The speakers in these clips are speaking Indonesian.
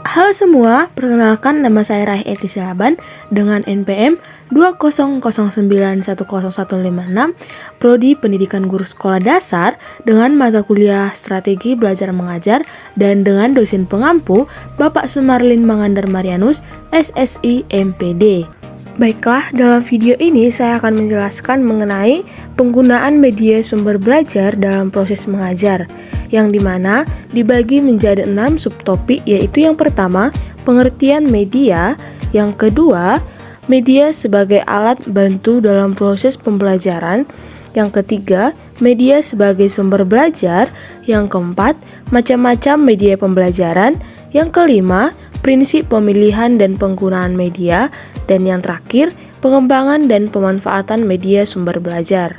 Halo semua, perkenalkan nama saya Raih Eti Silaban dengan NPM 200910156, Prodi Pendidikan Guru Sekolah Dasar dengan mata kuliah Strategi Belajar Mengajar dan dengan dosen pengampu Bapak Sumarlin Mangandar Marianus, SSI MPD. Baiklah, dalam video ini saya akan menjelaskan mengenai penggunaan media sumber belajar dalam proses mengajar, yang dimana dibagi menjadi 6 subtopik, yaitu yang pertama, pengertian media, yang kedua, media sebagai alat bantu dalam proses pembelajaran, yang ketiga, media sebagai sumber belajar, yang keempat, macam-macam media pembelajaran, yang kelima, prinsip pemilihan dan penggunaan media, dan yang terakhir, pengembangan dan pemanfaatan media sumber belajar.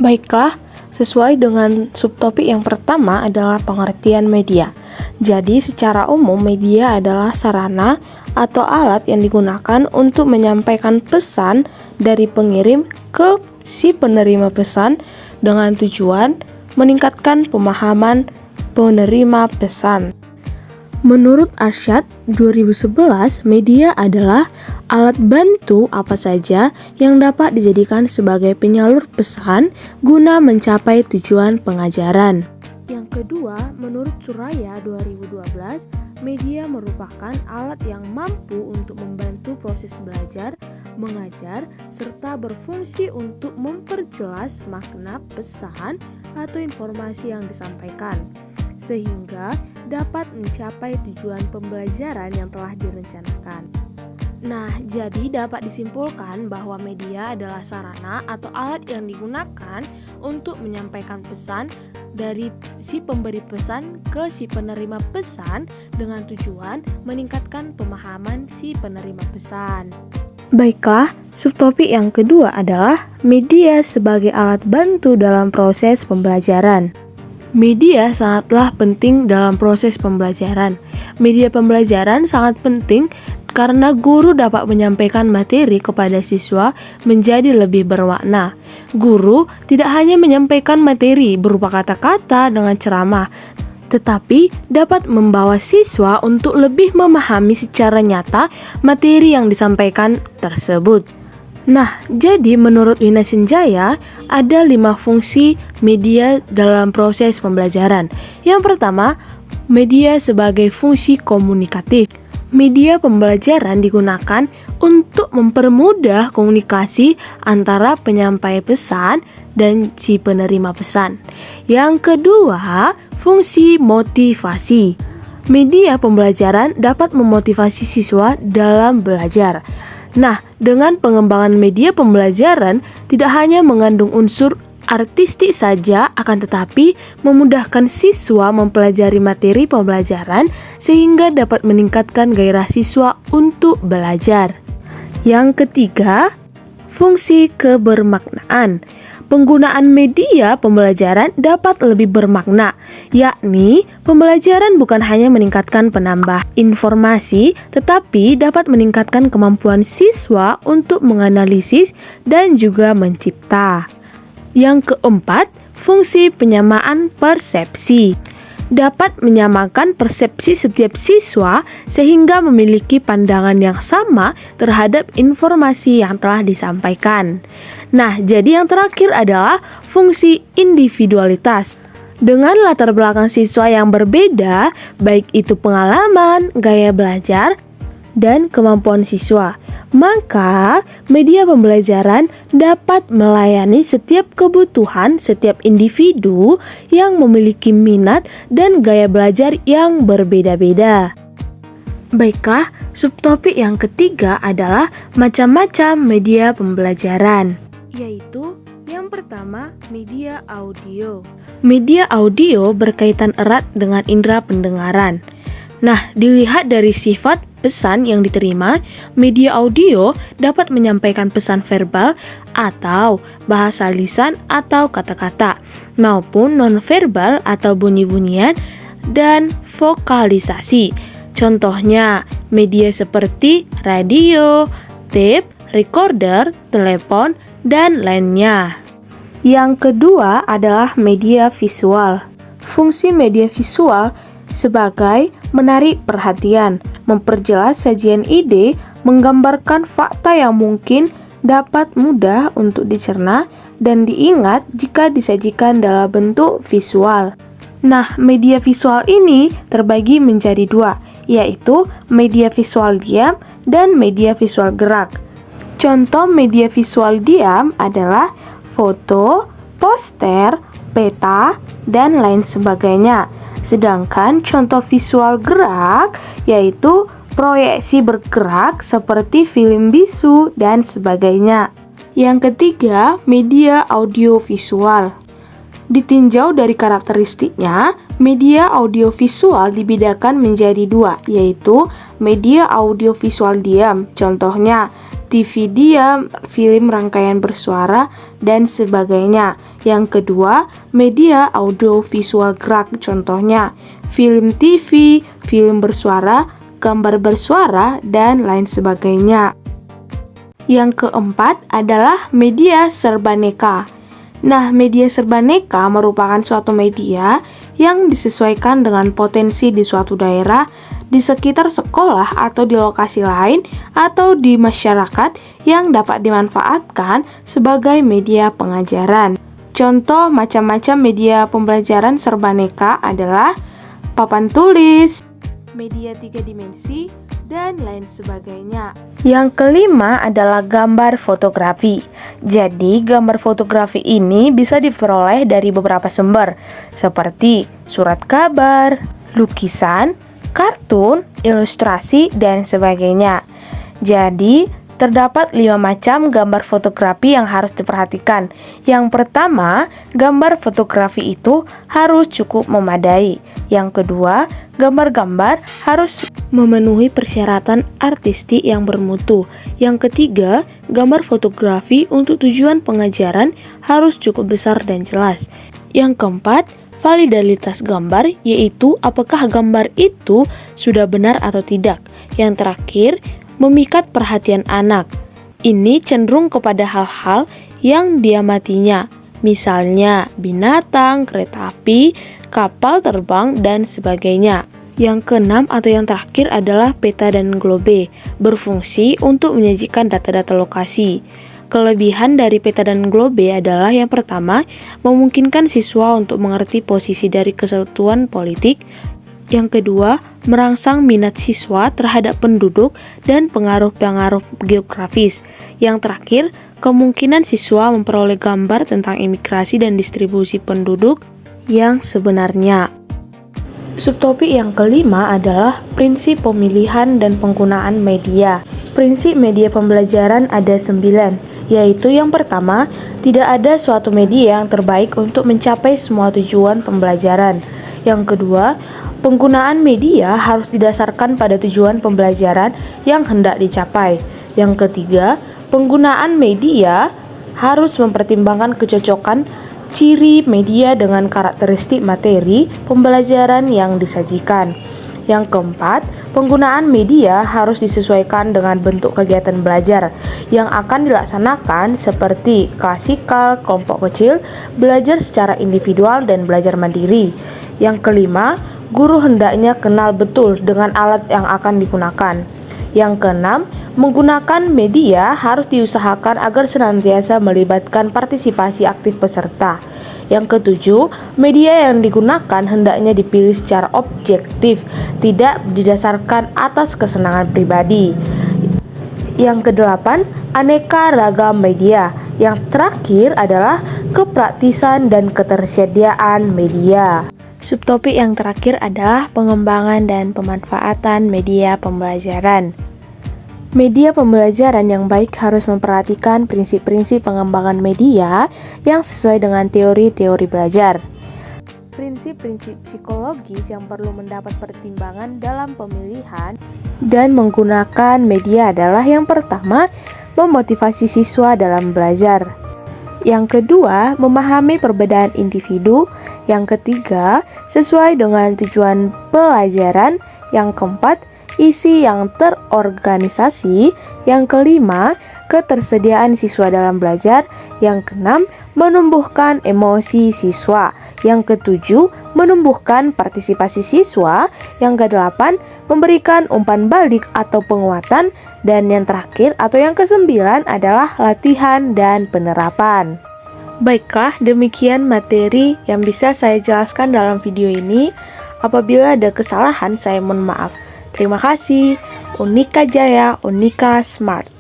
Baiklah, sesuai dengan subtopik yang pertama adalah pengertian media. Jadi, secara umum media adalah sarana atau alat yang digunakan untuk menyampaikan pesan dari pengirim ke si penerima pesan dengan tujuan meningkatkan pemahaman penerima pesan. Menurut Arsyad 2011, media adalah alat bantu apa saja yang dapat dijadikan sebagai penyalur pesan guna mencapai tujuan pengajaran. Yang kedua, menurut Suraya 2012, media merupakan alat yang mampu untuk membantu proses belajar, mengajar, serta berfungsi untuk memperjelas makna pesan atau informasi yang disampaikan, sehingga dapat mencapai tujuan pembelajaran yang telah direncanakan. Nah, jadi dapat disimpulkan bahwa media adalah sarana atau alat yang digunakan untuk menyampaikan pesan dari si pemberi pesan ke si penerima pesan dengan tujuan meningkatkan pemahaman si penerima pesan. Baiklah, subtopik yang kedua adalah media sebagai alat bantu dalam proses pembelajaran. Media sangatlah penting dalam proses pembelajaran. Media pembelajaran sangat penting karena guru dapat menyampaikan materi kepada siswa menjadi lebih bermakna. Guru tidak hanya menyampaikan materi berupa kata-kata dengan ceramah, tetapi dapat membawa siswa untuk lebih memahami secara nyata materi yang disampaikan tersebut. Nah, jadi menurut Wina Senjaya, ada 5 fungsi media dalam proses pembelajaran. Yang pertama, media sebagai fungsi komunikatif. Media pembelajaran digunakan untuk mempermudah komunikasi antara penyampai pesan dan si penerima pesan. Yang kedua, fungsi motivasi. Media pembelajaran dapat memotivasi siswa dalam belajar. Nah, dengan pengembangan media pembelajaran tidak hanya mengandung unsur artistik saja, akan tetapi memudahkan siswa mempelajari materi pembelajaran sehingga dapat meningkatkan gairah siswa untuk belajar. Yang ketiga, fungsi kebermaknaan. Penggunaan media pembelajaran dapat lebih bermakna, yakni pembelajaran bukan hanya meningkatkan penambah informasi, tetapi dapat meningkatkan kemampuan siswa untuk menganalisis dan juga mencipta. Yang keempat, fungsi penyamaan persepsi. Dapat menyamakan persepsi setiap siswa sehingga memiliki pandangan yang sama terhadap informasi yang telah disampaikan. Nah, jadi yang terakhir adalah fungsi individualitas. Dengan latar belakang siswa yang berbeda, baik itu pengalaman, gaya belajar, dan kemampuan siswa, maka media pembelajaran dapat melayani setiap kebutuhan setiap individu yang memiliki minat dan gaya belajar yang berbeda-beda. Baiklah, subtopik yang ketiga adalah macam-macam media pembelajaran, yaitu yang pertama, media audio. Media audio berkaitan erat dengan indera pendengaran. Nah, dilihat dari sifat pesan yang diterima, media audio dapat menyampaikan pesan verbal atau bahasa lisan atau kata-kata, maupun nonverbal atau bunyi-bunyian dan vokalisasi. Contohnya, media seperti radio, tape, recorder, telepon, dan lainnya. Yang kedua adalah media visual. Fungsi media visual sebagai menarik perhatian, memperjelas sajian ide, menggambarkan fakta yang mungkin dapat mudah untuk dicerna dan diingat jika disajikan dalam bentuk visual. Nah, media visual ini terbagi menjadi dua, yaitu media visual diam dan media visual gerak. Contoh media visual diam adalah foto, poster, peta, dan lain sebagainya. Sedangkan contoh visual gerak yaitu proyeksi bergerak seperti film bisu dan sebagainya. Yang ketiga, media audiovisual. Ditinjau dari karakteristiknya, media audiovisual dibedakan menjadi dua, yaitu media audiovisual diam, contohnya TV diam, film rangkaian bersuara, dan sebagainya. Yang kedua, media audiovisual gerak, contohnya film TV, film bersuara, gambar bersuara, dan lain sebagainya. Yang keempat adalah media serbaneka. Nah, media serbaneka merupakan suatu media yang disesuaikan dengan potensi di suatu daerah, di sekitar sekolah atau di lokasi lain, atau di masyarakat yang dapat dimanfaatkan sebagai media pengajaran. Contoh macam-macam media pembelajaran serbaneka adalah papan tulis, media 3 dimensi, dan lain sebagainya. Yang kelima adalah gambar fotografi. Jadi, gambar fotografi ini bisa diperoleh dari beberapa sumber, seperti surat kabar, lukisan, kartun, ilustrasi, dan sebagainya. Jadi, terdapat 5 macam gambar fotografi yang harus diperhatikan. Yang pertama, gambar fotografi itu harus cukup memadai. Yang kedua, gambar-gambar harus memenuhi persyaratan artistik yang bermutu. Yang ketiga, gambar fotografi untuk tujuan pengajaran harus cukup besar dan jelas. Yang keempat, validitas gambar, yaitu apakah gambar itu sudah benar atau tidak. Yang terakhir, memikat perhatian anak. Ini cenderung kepada hal-hal yang diamatinya, misalnya binatang, kereta api, kapal terbang, dan sebagainya. Yang keenam atau yang terakhir adalah peta dan globe, berfungsi untuk menyajikan data-data lokasi. Kelebihan dari peta dan globe adalah yang pertama, memungkinkan siswa untuk mengerti posisi dari kesatuan politik. Yang kedua, merangsang minat siswa terhadap penduduk dan pengaruh-pengaruh geografis. Yang terakhir, kemungkinan siswa memperoleh gambar tentang imigrasi dan distribusi penduduk yang sebenarnya. Subtopik yang kelima adalah prinsip pemilihan dan penggunaan media. Prinsip media pembelajaran ada 9, yaitu yang pertama, tidak ada suatu media yang terbaik untuk mencapai semua tujuan pembelajaran. Yang kedua, penggunaan media harus didasarkan pada tujuan pembelajaran yang hendak dicapai. Yang ketiga, penggunaan media harus mempertimbangkan kecocokan ciri media dengan karakteristik materi pembelajaran yang disajikan. Yang keempat, penggunaan media harus disesuaikan dengan bentuk kegiatan belajar yang akan dilaksanakan seperti klasikal, kelompok kecil, belajar secara individual, dan belajar mandiri. Yang kelima, guru hendaknya kenal betul dengan alat yang akan digunakan. Yang keenam, menggunakan media harus diusahakan agar senantiasa melibatkan partisipasi aktif peserta. Yang ketujuh, media yang digunakan hendaknya dipilih secara objektif, tidak didasarkan atas kesenangan pribadi. Yang kedelapan, aneka ragam media. Yang terakhir adalah kepraktisan dan ketersediaan media. Subtopik yang terakhir adalah pengembangan dan pemanfaatan media pembelajaran. Media pembelajaran yang baik harus memperhatikan prinsip-prinsip pengembangan media yang sesuai dengan teori-teori belajar. Prinsip-prinsip psikologis yang perlu mendapat pertimbangan dalam pemilihan dan menggunakan media adalah yang pertama, memotivasi siswa dalam belajar. Yang kedua, memahami perbedaan individu. Yang ketiga, sesuai dengan tujuan pelajaran. Yang keempat, isi yang terorganisasi. Yang kelima, ketersediaan siswa dalam belajar. Yang keenam, menumbuhkan emosi siswa. Yang ketujuh, menumbuhkan partisipasi siswa. Yang kedelapan, memberikan umpan balik atau penguatan. Dan yang terakhir atau yang kesembilan adalah latihan dan penerapan. Baiklah, demikian materi yang bisa saya jelaskan dalam video ini. Apabila ada kesalahan, saya mohon maaf. Terima kasih. Unika Jaya, Unika Smart.